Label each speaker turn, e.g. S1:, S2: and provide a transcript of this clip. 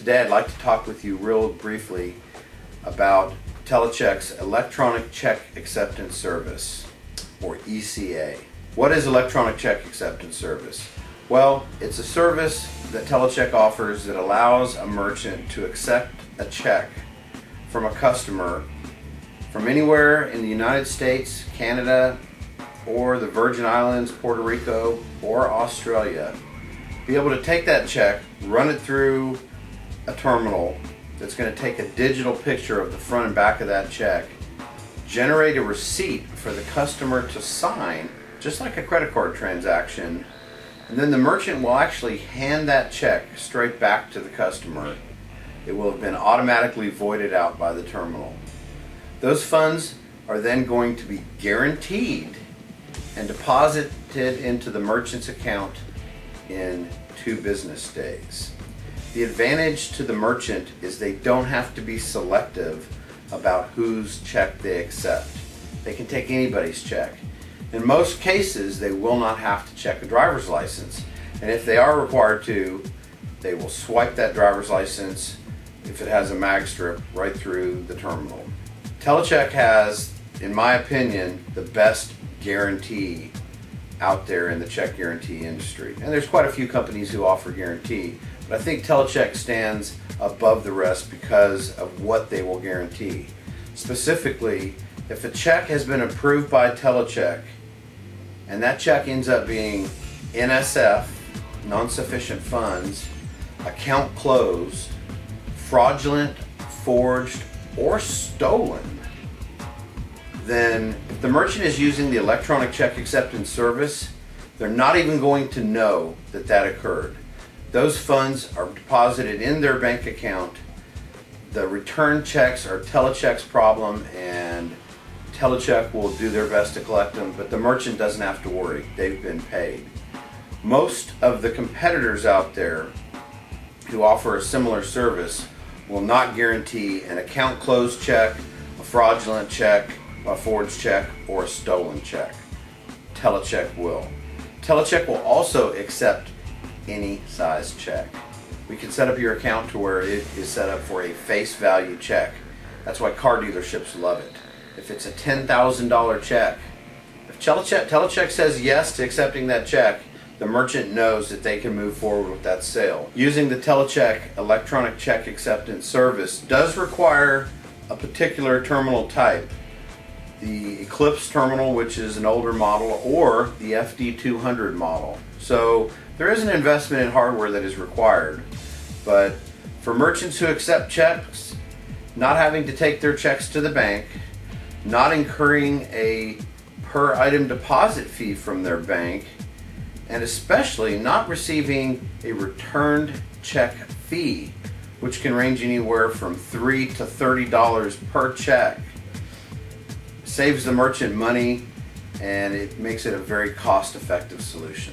S1: Today I'd like to talk with you real briefly about TeleCheck's Electronic Check Acceptance Service, or ECA. What is Electronic Check Acceptance Service? Well, it's a service that TeleCheck offers that allows a merchant to accept a check from a customer from anywhere in the United States, Canada, or the Virgin Islands, Puerto Rico, or Australia. Be able to take that check, run it through a terminal that's going to take a digital picture of the front and back of that check, generate a receipt for the customer to sign, just like a credit card transaction, and then the merchant will actually hand that check straight back to the customer. It will have been automatically voided out by the terminal. Those funds are then going to be guaranteed and deposited into the merchant's account in 2 business days. The advantage to the merchant is they don't have to be selective about whose check they accept. They can take anybody's check. In most cases, they will not have to check a driver's license. And if they are required to, they will swipe that driver's license, if it has a mag strip, right through the terminal. TeleCheck has, in my opinion, the best guarantee out there in the check guarantee industry. And there's quite a few companies who offer guarantee, but I think TeleCheck stands above the rest because of what they will guarantee. Specifically, if a check has been approved by TeleCheck and that check ends up being NSF, non-sufficient funds, account closed, fraudulent, forged, or stolen, then if the merchant is using the electronic check acceptance service, they're not even going to know that that occurred. Those funds are deposited in their bank account. The return checks are TeleCheck's problem, and TeleCheck will do their best to collect them, but the merchant doesn't have to worry. They've been paid. Most of the competitors out there who offer a similar service will not guarantee an account closed check, a fraudulent check, a forged check, or a stolen check. TeleCheck will. TeleCheck will also accept any size check. We can set up your account to where it is set up for a face value check. That's why car dealerships love it. If it's a $10,000 check, if TeleCheck says yes to accepting that check, the merchant knows that they can move forward with that sale. Using the TeleCheck electronic check acceptance service does require a particular terminal type. The Eclipse terminal, which is an older model, or the FD200 model. So there is an investment in hardware that is required, but for merchants who accept checks, not having to take their checks to the bank, not incurring a per item deposit fee from their bank, and especially not receiving a returned check fee, which can range anywhere from $3 to $30 per check, saves the merchant money, and it makes it a very cost-effective solution.